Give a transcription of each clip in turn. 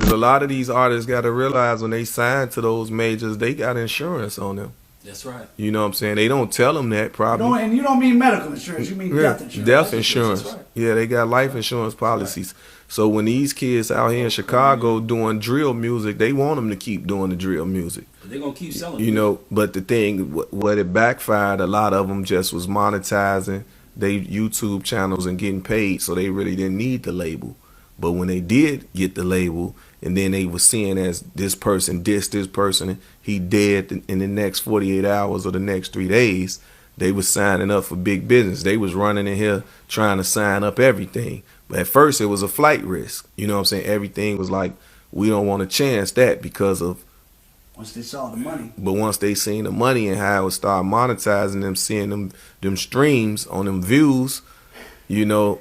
Because a lot of these artists got to realize when they sign to those majors, they got insurance on them. That's right. You know what I'm saying? They don't tell them that probably. And you don't mean medical insurance, you mean death insurance. Death insurance. That's right. Yeah, they got life insurance policies. So when these kids out here in Chicago doing drill music, they want them to keep doing the drill music. They're going to keep selling You know, but the thing, what it backfired, a lot of them just was monetizing their YouTube channels and getting paid, so they really didn't need the label. But when they did get the label, and then they were seeing as this person dissed this person, he dead in the next 48 hours or the next 3 days, they was signing up for big business. They was running in here trying to sign up everything. But at first it was a flight risk. You know what I'm saying? Everything was like, we don't want to chance that because of. Once they saw the money. But once they seen the money and how it would start monetizing them, seeing them streams on them views, you know,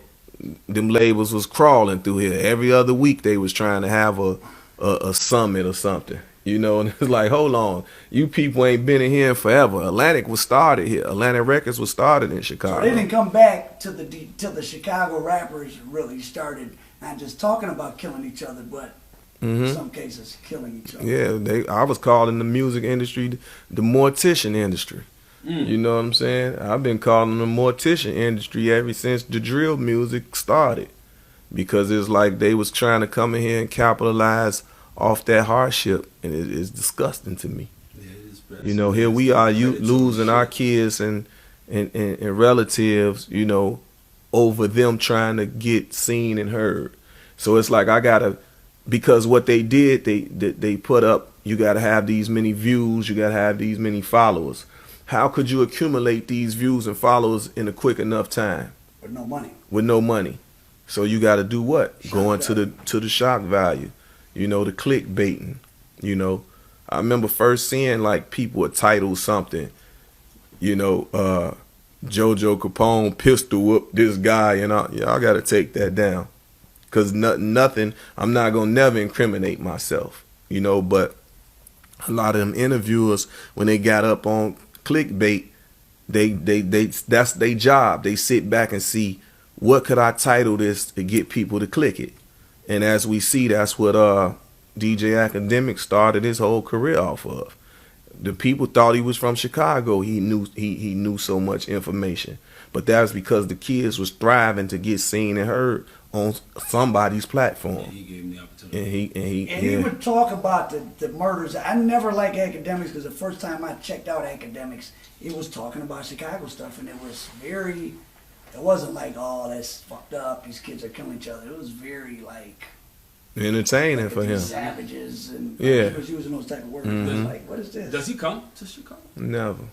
them labels was crawling through here. Every other week they was trying to have a summit or something. You know, and it's like, hold on, you people ain't been in here forever. Atlantic was started here. Atlantic Records was started in Chicago. So they didn't come back till the Chicago rappers really started not just talking about killing each other, but in some cases killing each other. Yeah, I was calling the music industry the mortician industry. You know what I'm saying? I've been calling the mortician industry ever since the drill music started, because it's like they was trying to come in here and capitalize off that hardship, and it is disgusting to me. Yeah, it is best. You know, here we are, losing our kids and relatives, you know, over them trying to get seen and heard. So it's like I gotta, because what they did, they put up, you gotta have these many views, you gotta have these many followers. How could you accumulate these views and followers in a quick enough time? With no money. With no money. So you got to do what? Go into the shock value. You know, the clickbaiting. You know, I remember first seeing like people would title something, you know, Jojo Capone pistol whooped this guy, and y'all got to take that down. Because nothing, I'm not going to never incriminate myself, you know, but a lot of them interviewers, when they got up on clickbait, they that's their job. They sit back and see, what could I title this to get people to click it? And as we see, that's what DJ Academic started his whole career off of. The people thought he was from Chicago. He knew so much information, but that was because the kids was thriving to get seen and heard on somebody's platform. Yeah, he gave him the opportunity. And he would talk about the murders. I never liked Academics because the first time I checked out Academics, it was talking about Chicago stuff, and it was very. It wasn't like, oh, that's fucked up, these kids are killing each other. It was very like entertaining for him. Savages, and yeah, he was using those type of words. It was like, what is this? Does he come to Chicago? Never.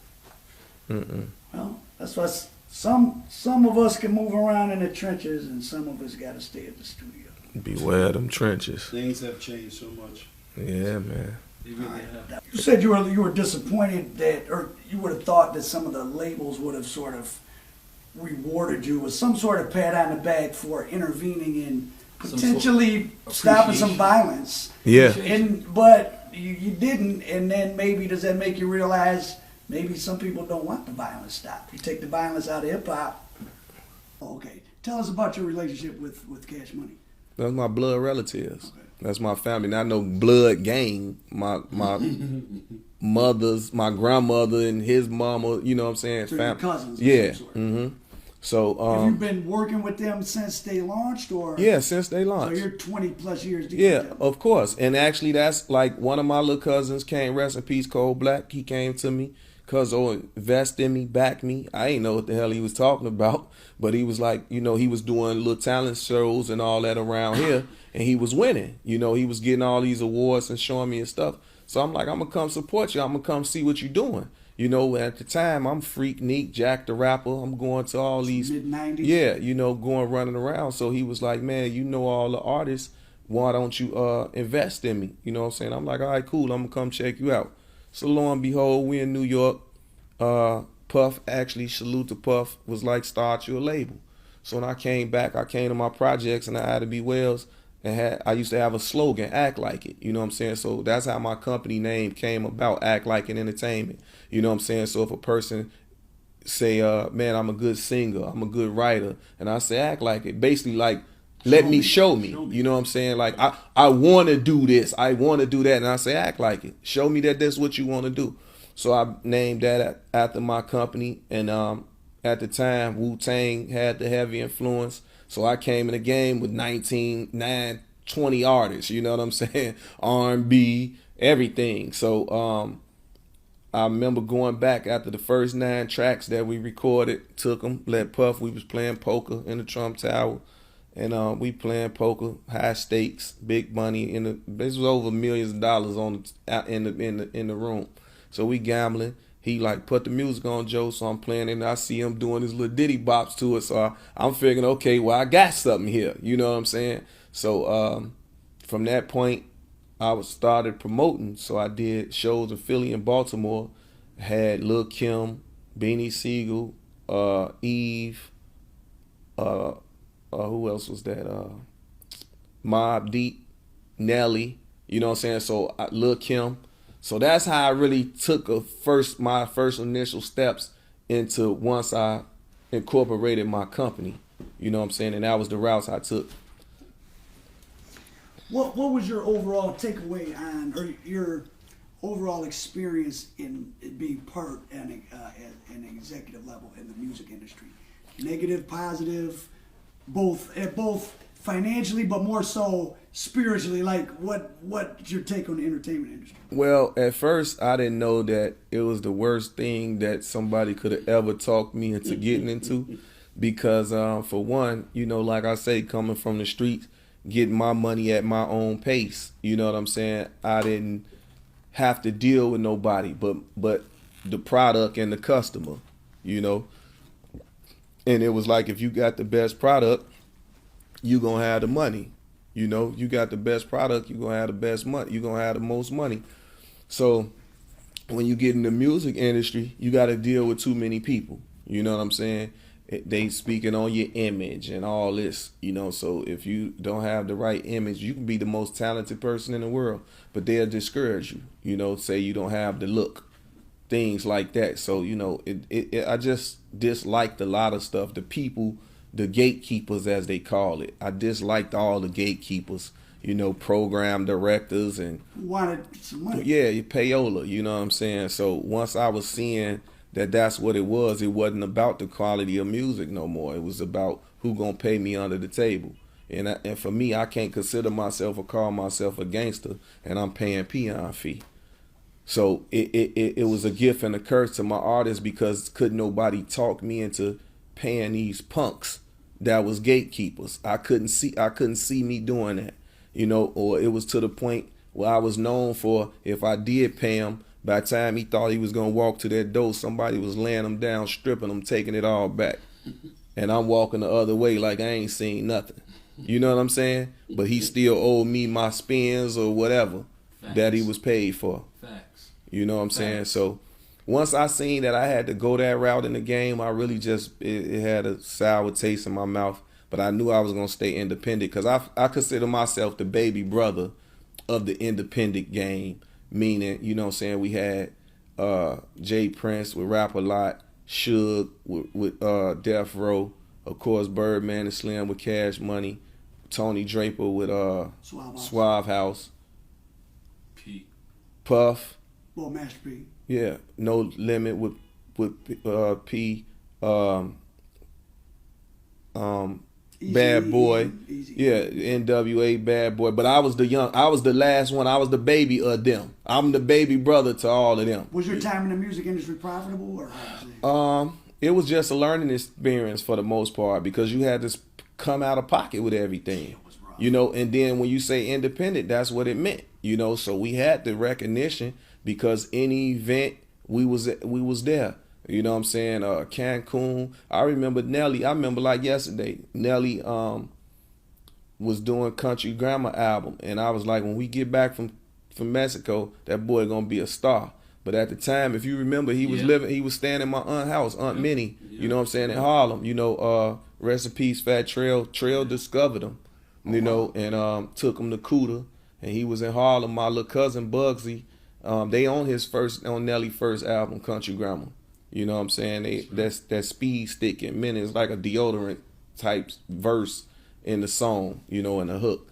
Well, that's why some of us can move around in the trenches, and some of us got to stay at the studio. Beware them trenches. Things have changed so much. Yeah, man. They really have. You said you were disappointed that, or you would have thought that some of the labels would have sort of rewarded you with some sort of pat on the back for intervening and potentially stopping some violence. Yeah. But you didn't, and then maybe does that make you realize maybe some people don't want the violence stopped? You take the violence out of hip hop. Okay, tell us about your relationship with Cash Money. That's my blood relatives. Okay. That's my family. Not no blood gang. My my grandmother and his mama. You know what I'm saying? So your cousins. Yeah. So have you been working with them since they launched, or? Yeah, since they launched. So you're 20 plus years deep. Yeah, of course. And actually, that's like one of my little cousins came. Rest in peace, Cole Black. He came to me. Cuz invest in me, back me. I ain't know what the hell he was talking about, but he was like, you know, he was doing little talent shows and all that around here, and he was winning. You know, he was getting all these awards and showing me his stuff. So I'm like, I'm gonna come support you. I'm gonna come see what you're doing. You know, at the time, I'm Freak Neek, Jack the Rapper. I'm going to all these mid-90s. Yeah, you know, going running around. So he was like, man, you know all the artists. Why don't you invest in me? You know what I'm saying? I'm like, all right, cool. I'm gonna come check you out. So lo and behold, we in New York. Puff, actually, salute to Puff, was like, start your label. So when I came back, I came to my projects and I had to be Wells, and I used to have a slogan, act like it. You know what I'm saying? So that's how my company name came about, Act Like It Entertainment. You know what I'm saying? So if a person say, man, I'm a good singer, I'm a good writer, and I say act like it, basically like Let me show me. You know what I'm saying? Like I want to do this. I want to do that, and I say act like it. Show me that that's what you want to do. So I named that after my company, and at the time Wu-Tang had the heavy influence. So I came in the game with 20 artists. You know what I'm saying? R&B, everything. So I remember going back after the first 9 tracks that we recorded, took them, let Puff. We was playing poker in the Trump Tower, and we playing poker, high stakes, big money. This was over millions of dollars in the room. So we gambling. He like put the music on, Joe. So I'm playing it, and I see him doing his little ditty bops to it. So I'm figuring, okay, well I got something here. You know what I'm saying? So from that point, I was started promoting, so I did shows in Philly and Baltimore. Had Lil Kim, Beanie Siegel, Eve, who else was that? Mobb Deep, Nelly. You know what I'm saying? So Lil Kim. So that's how I really took my first initial steps into once I incorporated my company. You know what I'm saying? And that was the routes I took. What was your overall takeaway on, or your overall experience in being part at an executive level in the music industry? Negative, positive, both financially, but more so spiritually. Like, what's your take on the entertainment industry? Well, at first, I didn't know that it was the worst thing that somebody could have ever talked me into getting into, because for one, you know, like I say, coming from the streets, getting my money at my own pace. You know what I'm saying? I didn't have to deal with nobody but the product and the customer, you know. And it was like, if you got the best product, you gonna have the money. You know, you got the best product, you gonna have the best money. You gonna have the most money. So when you get in the music industry, you got to deal with too many people. You know what I'm saying? They speaking on your image and all this, you know. So if you don't have the right image, you can be the most talented person in the world, but they'll discourage you. You know, say you don't have the look, things like that. So you know, I just disliked a lot of stuff. The people, the gatekeepers as they call it. I disliked all the gatekeepers. You know, program directors and wanted some money. Yeah, payola. You know what I'm saying? So once I was seeing that's what it wasn't about the quality of music no more. It was about who gonna pay me under the table. And for me, I can't consider myself or call myself a gangster, and I'm paying peon fee. So it was a gift and a curse to my artists, because couldn't nobody talk me into paying these punks that was gatekeepers. I couldn't see me doing that, you know. Or it was to the point where I was known for, if I did pay him, by the time he thought he was gonna walk to that door, somebody was laying him down, stripping him, taking it all back, and I'm walking the other way like I ain't seen nothing. You know what I'm saying? But he still owed me my spins or whatever that he was paid for. Facts. You know what I'm saying? So once I seen that I had to go that route in the game, I really just it had a sour taste in my mouth. But I knew I was gonna stay independent, because I consider myself the baby brother of the independent game. Meaning, you know what I'm saying, we had Jay Prince with Rap a Lot, Suge with Death Row, of course Birdman and Slim with Cash Money, Tony Draper with Suave House, P. Puff, Well, Master P. Yeah, No Limit with P, Bad Boy, Easy. Yeah, NWA, Bad Boy. But I was the last one. I was the baby of them. I'm the baby brother to all of them. Was your time in the music industry profitable, or how was it? It was just a learning experience for the most part, because you had to come out of pocket with everything. You know, and then when you say independent, that's what it meant. You know, so we had the recognition, because any event we was there. You know what I'm saying? Cancun. I remember Nelly. I remember like yesterday. Nelly was doing Country Grammar album, and I was like, when we get back from Mexico, that boy gonna be a star. But at the time, if you remember, he was staying in my aunt's house, Aunt Minnie. You know what I'm saying, in Harlem. You know, rest in peace, Fat Trail. Trail discovered him, you know, and took him to Cuda, and he was in Harlem. My little cousin Bugsy, they on Nelly's first album, Country Grammar. You know what I'm saying? That's that speed stick and minutes, like a deodorant type verse. in the song, you know, in the hook.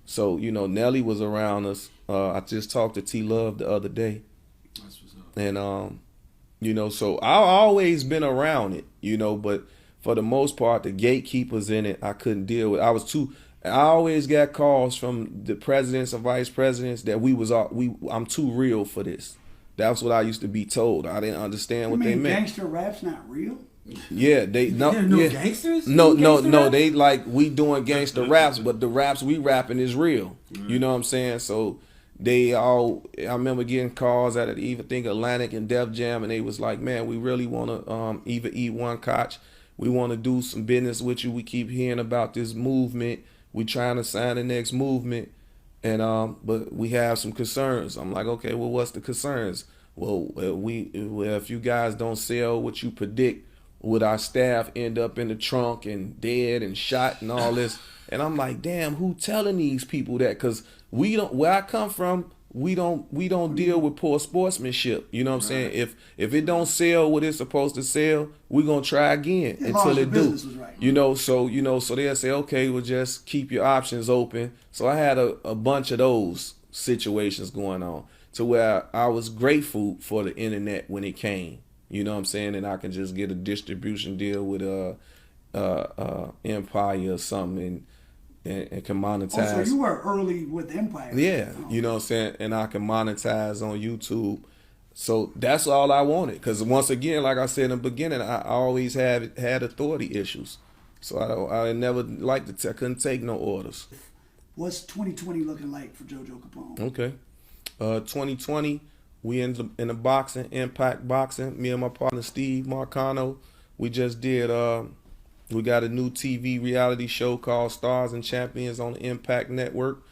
So, you know, Nelly was around us. I just talked to T Love the other day. That's what's up. And you know, so I always been around it, you know, but for the most part, the gatekeepers in it, I couldn't deal with. I always got calls from the presidents and vice presidents that I'm too real for this. That's what I used to be told. I didn't understand what they meant. Gangster rap's not real? Yeah, they no, There are no yeah. gangsters? No, in no, gangster no. rap? They like we doing gangster raps, but the raps we rapping is real. You know what I'm saying? So they all. I remember getting calls at even think Atlantic and Def Jam, and they was like, "Man, we really want to either eat one koch. We want to do some business with you. We keep hearing about this movement. We trying to sign the next movement, and but we have some concerns." I'm like, "Okay, well, what's the concerns?" Well, if you guys don't sell what you predict, would our staff end up in the trunk and dead and shot and all this? And I'm like, damn, who telling these people that? Because we don't, where I come from, we don't deal with poor sportsmanship. You know what I'm saying? If it don't sell what it's supposed to sell, we're gonna try again As long until as the it do. business was right. You know, so they'll say, okay, well, just keep your options open. So I had a bunch of those situations going on to where I was grateful for the internet when it came. You know what I'm saying? And I can just get a distribution deal with Empire or something and can monetize. Oh, so you were early with Empire. Yeah, Oh. you know what I'm saying? And I can monetize on YouTube. So that's all I wanted. Because once again, like I said in the beginning, I always had authority issues. So I never liked to, I couldn't take no orders. What's 2020 looking like for Jojo Capone? Okay. 2020, we in the boxing, Impact Boxing. Me and my partner Steve Marcano, we just did. We got a new TV reality show called Stars and Champions on the Impact Network,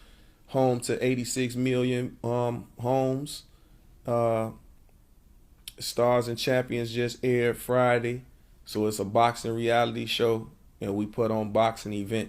home to 86 million homes. Stars and Champions just aired Friday, so it's a boxing reality show, and we put on boxing events.